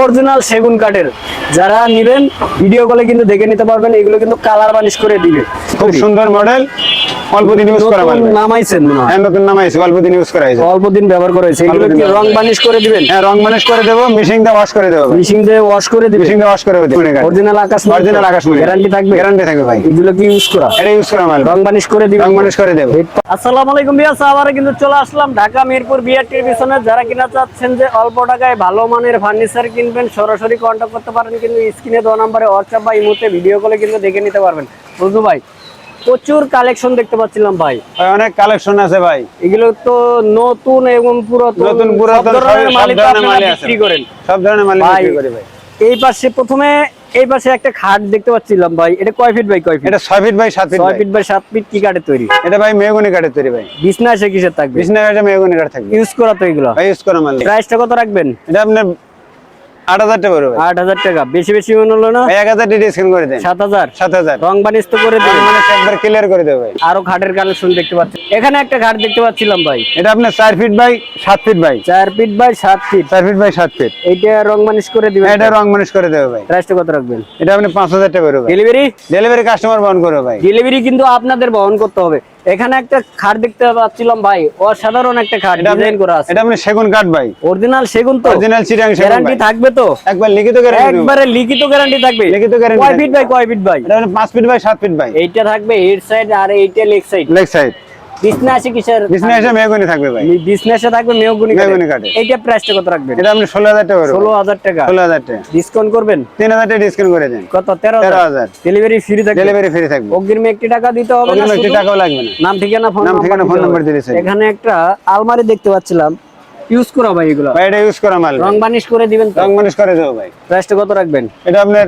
Original সেগুন কাঠের যারা নেবেন ভিডিও কলে কিন্তু দেখে নিতে পারবেন। এগুলো কিন্তু কালার বানিশ করে দিবে। খুব সুন্দর মডেল, অল্প দিন ইউজ করা মাল। নামাইছেন মনে হয়? হ্যাঁ, নতুন নামাইছে, অল্প দিন ইউজ করা হয়েছে, অল্প দিন ব্যবহার করা হয়েছে। এগুলো কি রং বানিশ করে দিবেন? হ্যাঁ, রং বানিশ করে দেবো, মেশিন দিয়ে ওয়াশ করে দেবো। মেশিন দিয়ে ওয়াশ করে দিবেন? মেশিন দিয়ে ওয়াশ করে দেবো। অরিজিনাল আকাশমণি, অরিজিনাল আকাশমণি, গ্যারান্টি থাকবে? গ্যারান্টি থাকবে ভাই। এগুলো কি ইউজ করা? এটা ইউজ করা মাল, রং বানিশ করে দিবেন? রং বানিশ করে দেবো। আসসালামু আলাইকুম ভিউয়ার্স, আবার কিন্তু চলে আসলাম ঢাকা মিরপুর বিআরটির পিছনে। যারা কিনা চাচ্ছেন যে অল্প টাকায় ভালো মানের ফার্নিচার কিনবেন, সরাসরি কন্টাক্ট করতে পারেন কিন্তু স্ক্রিনে দেওয়া নম্বরে হোয়াটসঅ্যাপ বা ইমোতে ভিডিও কলে কিন্তু দেখে নিতে পারবেন। বুঝু ভাই, প্রচুর কালেকশন দেখতে পাচ্ছিলাম ভাই। অনেক কালেকশন আছে ভাই। এগুলো তো নতুন এবং পুরাতন, নতুন পুরাতন সব ধরনের মালই তো আপনারা মাল বিক্রি করেন। সব ধরনের মাল ভাই, বিক্রি করি ভাই। এই পাশে প্রথমে এই পাশে একটা খাট দেখতে পাচ্ছিলাম ভাই। এটা কয় ফিট বাই কয় ফিট? এটা 6 feet by 7 feet. 6 feet by 7 feet. কি কাঠের তৈরি? এটা ভাই মেহগনি কাঠের তৈরি ভাই। বিছনা এসে কিসের থাকবে? বিছনা কাঠে মেহগনি কাঠ থাকবে। ইউজ করা তো এগুলো ভাই ইউজ করা মাল। প্রাইসটা কত রাখবেন? এটা আপনি 8000 টাকা পড়বে ভাই। 8000 টাকা বেশি বেশি মনে হলো না? 1000 টাকা ডিসকাউন্ট করে দেন। 7000। 7000 রং বানিশ তো করে দিবেন? মানে একবার ক্লিয়ার করে দেব ভাই। আরো খাটের কালেকশন দেখতে পাচ্ছি। এখানে একটা খাট দেখতে পাচ্ছিলাম ভাই। এটা আপনার 4 ফিট বাই 7 ফিট ভাই। 4 feet by 7 feet. 4 feet by 7 feet. এইটা রং বানিশ করে দিবেন? এটা রং বানিশ করে দেব ভাই। প্রাইসটা কত রাখবেন? এটা আপনি 5000 টাকা পড়বে ভাই। ডেলিভারি? ডেলিভারি কাস্টমার বহন করবে ভাই। ডেলিভারি কিন্তু আপনাদের বহন করতে হবে। এখানে একটা খাট দেখতে পাচ্ছিলাম ভাই, অসাধারণ একটা খাট ডিজাইন করা আছে। এটা আপনি সেগুন কাঠ ভাই। অরিজিনাল সেগুন তো? অরিজিনাল চিটাং সেগুন। গ্যারান্টি থাকবে তো? একবার লিখিত গ্যারান্টি। একবারে লিখিত গ্যারান্টি থাকবে? লিখিত গ্যারান্টি। কয় ফিট বাই কয় ফিট ভাই? এটা আপনি 5 ফিট বাই 7 ফিট ভাই। এইটা থাকবে হেড সাইড আর এইটা লেগ সাইড। Leg side. বিছনা আছে কিসের? বিছনা এসে মেহগনি থাকবে ভাই। বিছনা এসে থাকবে মেহগনি কাঠে। এইটা প্রাইসটা কত রাখবেন? এটা আপনি 16000 টাকা পড়বে। 16000 টাকা। 16000 টাকা ডিসকাউন্ট করবেন? 3000 টাকা ডিসকাউন্ট করে দেন। কত? 13000। ডেলিভারি ফ্রি থাকবে? ডেলিভারি ফ্রি থাকবে। অগ্রিম একটি টাকা দিতে হবে না? অগ্রিম একটি টাকাও লাগবে না। নাম ঠিকানা ফোন নাম্বার দিয়েছে। এখানে একটা আলমারি দেখতে পাচ্ছিলাম, ইউজ করা ভাই এগুলো? ভাই এটা ইউজ করা মাল। রং বানিশ করে দিবেন তো? রং বানিশ করে দেব ভাই। প্রাইসটা কত রাখবেন? এটা আপনার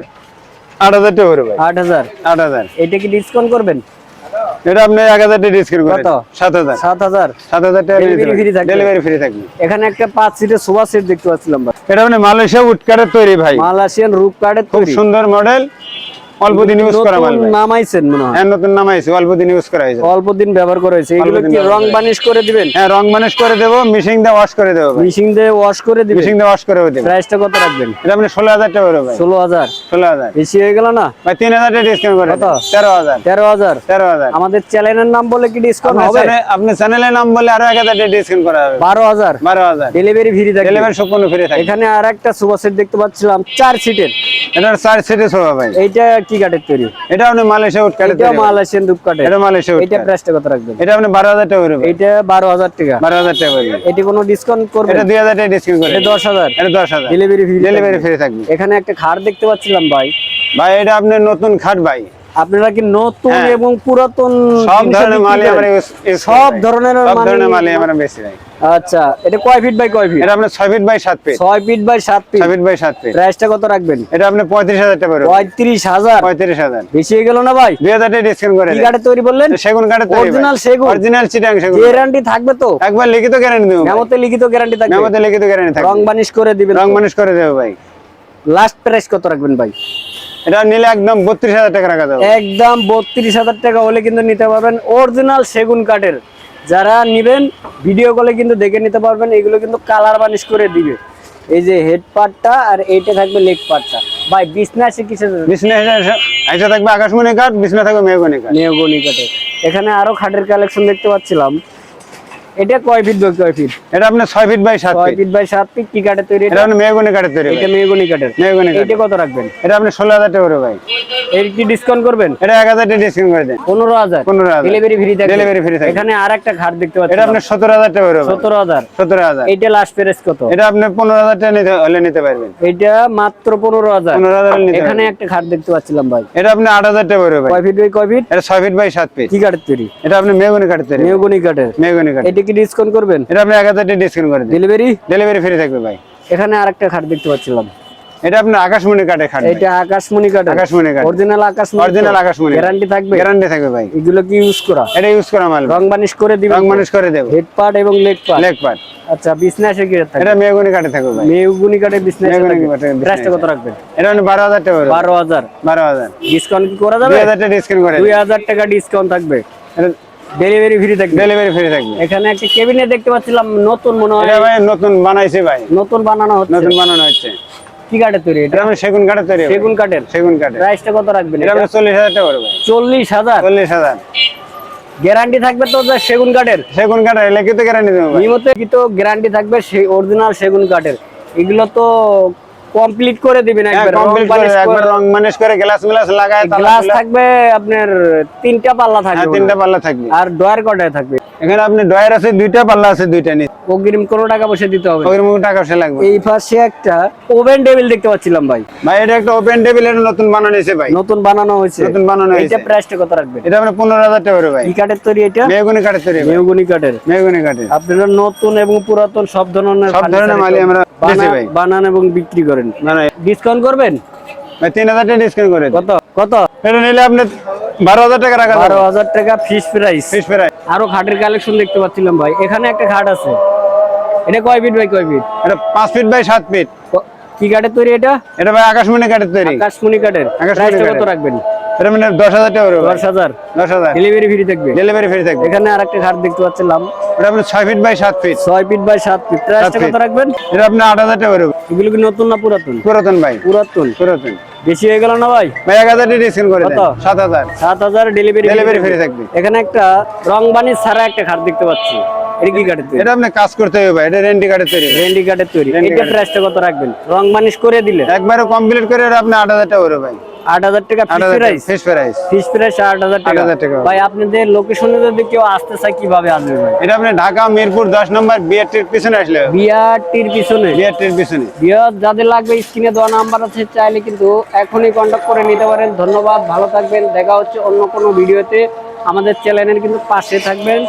8000 টাকা পড়বে ভাই। 8000। 8000। এটা কি ডিসকাউন্ট করবেন? এটা আপনি 1000 টাকা ডিসকাউন্ট করে। কত? 7000। 7000। 7000 টাকা ডেলিভারি ফ্রি থাকবে? ডেলিভারি ফ্রি থাকবে। এখানে একটা 5 সিটের সোফা সেট দেখতে পাচ্ছিলাম ভাই। এটা আপনি মালয়েশিয়া উড কাঠের তৈরি ভাই। মালয়েশিয়ান রূপ কাঠের খুব তৈরি। সুন্দর মডেল, অল্প দিন ইউজ করা মাল ভাই। নামাইছেন মনে হয়? হ্যাঁ, নতুন নামাইছে, অল্প দিন ইউজ করা হয়েছে, অল্প দিন ব্যবহার করা হয়েছে। এগুলো কি রং বানিশ করে দিবেন? হ্যাঁ, রং বানিশ করে দেব, মেশিন দিয়ে ওয়াশ করে দেব ভাই। মেশিন দিয়ে ওয়াশ করে দিবেন? মেশিন দিয়ে ওয়াশ করে দেব। প্রাইসটা কত রাখবেন? এটা আপনি 16000 টাকা পড়বে ভাই। 16000। 16000 বেশি হয়ে গেল না ভাই? 3000 টাকা ডিসকাউন্ট করে। কত? 13000। 13000। 13000। আমাদের চ্যানেলের নাম বলে কি ডিসকাউন্ট হবে? আপনি চ্যানেলের নাম বলে আরো 1000 টাকা ডিসকাউন্ট করা হবে। 12000। 12000। ডেলিভারি ফ্রি থাকবে? ডেলিভারি সম্পূর্ণ ফ্রি থাকবে। এখানে আরেকটা সোফা সেট দেখতে পাচ্ছিলাম 4 সিটের। এটা 4 সিটের সোফা ভাই। এইটা কি কাঠের তৈরি? এটা আপনি মালয়েশিয়া উড কাঠের এটা তৈরি। মালয়েশিয়ান রূপ কাঠের। এটা মালয়েশিয়া উড এইটা কাঠ। প্রাইসটা কত রাখবেন? এটা আপনি 12000 টাকা পড়বে। এইটা 12000 টাকা। 12000 টাকা পড়বে। এটি কোনো ডিসকাউন্ট করবে? এটা 2000 টাকা ডিসকাউন্ট করে। এটা 10000। এটা 10000। Delivery free? ডেলিভারি ফ্রি থাকবে। এখানে একটা খাট দেখতে পাচ্ছিলাম ভাই। ভাই এটা আপনি নতুন খাট ভাই। আপনারা কি নতুন হ্যাঁ। এবং পুরাতন সব জিনিস ধরনের বিক্রি মালই করেন? আমরা সব ধরনের মালই আমরা বেশি ভাই। আচ্ছা, এটা কয় ফিট বাই কয় ফিট? এটা আপনি 6 feet by 7 feet. 6 feet by 7 feet. 6 feet by 7 feet. প্রাইসটা কত রাখবেন? এটা আপনি 35000 টাকা পড়বে। 35000। 35000। বেশি হয়ে গেল না ভাই? 2000 টাকা ডিসকাউন্ট করে কি দেন। কাঠের তৈরি বললেন? সেগুন কাঠের তৈরি। অরিজিনাল সেগুন? অরিজিনাল চিটাং সেগুন। গ্যারান্টি থাকবে তো? একবার লিখিত গ্যারান্টি দেব। মেমোতে লিখিত গ্যারান্টি থাকবে? মেমোতে লিখিত গ্যারান্টি থাকবে। রং বানিশ করে দিবেন? রং বানিশ করে দেব ভাই। লাস্ট প্রাইস কত রাখবেন ভাই? এটা নিলে একদম 32000 টাকা রাখা যাবে। একদম 32000 টাকা হলে কিন্তু নিতে পারবেন অরিজিনাল সেগুন কাঠের। যারা নেবেন ভিডিও কলে কিন্তু দেখে নিতে পারবেন। এগুলো কিন্তু কালার বানিশ করে দিবে। এই যে হেড পার্টটা আর এইটা থাকবে লেগ পার্টটা। ভাই বিছনা আছে কিসের? বিছনা এটা থাকবে আকাশমণি কাঠ, বিছনা থাকবে মেহগনি কাঠ। মেহগনি কাঠের। এখানে আরো খাটের কালেকশন দেখতে পাচ্ছিলাম। এটা কয় ফিট বাই কয় ফিট? এটা আপনি 6 feet by 7 6 feet. Feet by 7 feet. কি কাঠের তৈরি? এটা আপনি মেহগনি কাঠের তৈরি। এটা মেহগনি কাঠের। মেহগনি কাঠ। এটা কত রাখবেন? এটা আপনি 16000 টাকা পড়বে ভাই। এর কি ডিসকাউন্ট করবেন? এটা 1000 টাকা ডিসকাউন্ট করে দেন। 15000। 15000। ডেলিভারি ফ্রি থাকবে? ডেলিভারি ফ্রি থাকবে। এখানে আরেকটা খাট দেখতে পাচ্ছি। এটা আপনি 17000 টাকা পড়বে। 17000। 17000। এইটা লাস্ট প্রাইস কত? এটা আপনি 15000 টাকা নিতে পারবেন। এইটা মাত্র 15000। 15000 নিতে এখানে পারবেন। একটা খাট দেখতে পাচ্ছিলাম ভাই। এটা আপনি 8000 টাকা পড়বে ভাই। কয় ফিট বাই কয় ফিট? এটা 6 ফিট বাই 7 ফিট। কি কাঠের তৈরি? এটা আপনি মেহগনি কাঠের তৈরি। মেহগনি কাঠের। মেহগনি কাঠ। এটা কি ডিসকাউন্ট করবেন? এটা আপনি 1000 টাকা ডিসকাউন্ট করে দেন। ডেলিভারি? ডেলিভারি ফ্রি থাকবে ভাই। এখানে আরেকটা খাট দেখতে পাচ্ছিলাম। এটা আপনি আকাশমণি কাঠের খাট। এটা আকাশমণি কাঠের। আকাশমণি কাঠ। অরিজিনাল আকাশমণি? অরিজিনাল আকাশমণি। গ্যারান্টি থাকবে? গ্যারান্টি থাকবে ভাই। এগুলো কি ইউজ করা? এটা ইউজ করা মাল। রং বানিশ করে দিবেন? রং বানিশ করে দেব। হেড পার্ট এবং লেগ পার্ট? Leg part. আচ্ছা, বিছনা আছে কি থাকবে? এটা মেহগনি কাঠে থাকবে ভাই। মেহগনি কাঠের বিছনা আছে মেহগনি থাকবে? কাঠের বিছনা প্রাইসটা আছে। কত রাখবেন? এটা আপনি 12000 টাকা পড়বে। 12000। 12000। ডিসকাউন্ট কি করা যাবে? 2000 টাকা ডিসকাউন্ট করে দেন। 2000 টাকা ডিসকাউন্ট থাকবে। এটা ডেলিভারি ফ্রি থাকবে? ডেলিভারি ফ্রি থাকবে। এখানে একটা কেবিনেট দেখতে পাচ্ছিলাম, নতুন মনে হয়। এটা ভাই নতুন বানাইছে ভাই। নতুন বানানো হচ্ছে? নতুন বানানো হচ্ছে। কি কাঠের তৈরি এটা? এটা আমরা সেগুন কাঠের তৈরি ভাই। সেগুন কাঠের। সেগুন কাঠের। প্রাইসটা কত রাখবেন এটা এটা? আমরা 40,000 টাকা পড়বে ভাই। 40,000। 40,000 গ্যারান্টি থাকবে তো যে সেগুন কাঠের? সেগুন কাঠের লিখিত গ্যারান্টি দেবো ভাই। নিয়মিত কি তো গ্যারান্টি থাকবে সেই অরিজিনাল সেগুন কাঠের। এগুলো তো কমপ্লিট করে দিবেন একবার, কমপ্লিট করে একবার রং মানিশ করে গ্লাস লাগায় গ্লাস থাকবে আপনার 3টা পাল্লা থাকবে। 3টা পাল্লা থাকবে। আর ডয়ার কটায় থাকবে? এখানে আপনি ডয়ার আছে 2টা, পাল্লা আছে 2টা নিচে। অগ্রিম কোনো টাকা পয়সা দিতে হবে? ওই রকম টাকা পয়সা লাগবে। এই পাশে একটা ওভেন টেবিল দেখতে পাচ্ছিলাম ভাই। ভাই এটা একটা ওপেন টেবিল, এটা নতুন বানানো হয়েছে ভাই। নতুন বানানো হয়েছে। নতুন বানানো হয়েছে। এটা প্রাইসটা কত রাখবেন? এটা আমরা 15,000 টাকা পড়বে ভাই। কি কাঠের তৈরি এটা? মেহগনি কাঠের তৈরি ভাই। মেহগনি কাঠের। মেহগনি কাঠের। আপনারা নতুন এবং পুরাতন সব ধরনের মালই আমরা বেচি ভাই। বানান এবং বিক্রি করেন। মানে ডিসকাউন্ট করবেন? ভাই 3,000 টাকা ডিসকাউন্ট করে দেন। কত কত? এটা নিলে আপনি 12,000 টাকা রাখা যাবে। 12,000 টাকা ফিক্স প্রাইস। Fix price. আরো খাটের কালেকশন দেখতে পাচ্ছিলাম ভাই। এখানে একটা খাট আছে। এটা কয় ফিট বাই কয় ফিট? এটা 5 ফিট বাই 7 ফিট। কি কাঠের তৈরি এটা? এটা ভাই আকাশমণি কাঠের তৈরি। আকাশমণি কাঠের। আকাশমণি প্রাইসটা কত কাঠের। রাখবেন? এটা মানে 10,000 টাকা পড়বে ভাই। 10,000। 10,000 ডেলিভারি ফ্রি থাকবে? ডেলিভারি ফ্রি থাকবে। এখানে আরেকটা খাট দেখতে পাচ্ছিলাম। এটা আপনি 6 feet by 7 feet. 6 feet by 7 feet. প্রাইসটা কত রাখবেন? এটা আপনি 8,000 টাকা পড়বে। এগুলো কি নতুন না পুরাতন? পুরাতন ভাই। পুরাতন। পুরাতন। বেশি হয়ে গেল না ভাই? ভাই 1,000 টাকা ডিসকাউন্ট করে দেন। কত? 7,000। 7,000 ডেলিভারি ফ্রি থাকবে। এখানে একটা রং বানি ছাড়া একটা খাট দেখতে পাচ্ছি। এটা কি কাঠের তৈরি? এটা আপনি কাজ করতে হবে ভাই। এটা রেন্টি কাঠের তৈরি। রেন্ডি কাঠের তৈরি। রেন্ডি এটা কাঠের। প্রাইসটা কত রাখবেন? রং বানিশ করে দিলে একবারে কমপ্লিট করে এটা আপনি 8,000 টাকা পড়বে ভাই। 8,000 টাকা fix 8,000 price. Fix price. Fix price 8,000 টাকা। 8,000 টাকা। ভাই আপনাদের লোকেশনে যদি কেউ আসতে চায় কিভাবে আসবে ভাই? এটা আপনি ঢাকা মিরপুর 10 নম্বর বিআরটির পিছনে আসলে হবে। বিআরটির পিছনে। বিআরটির পিছনে। বিয়ার যাদের লাগবে স্ক্রিনে দেওয়া নাম্বার আছে, চাইলে কিন্তু এখনই কন্টাক্ট করে নিতে পারেন। ধন্যবাদ, ভালো থাকবেন। দেখা হচ্ছে অন্য কোনো ভিডিওতে। আমাদের চ্যানেলের কিন্তু পাশে থাকবেন।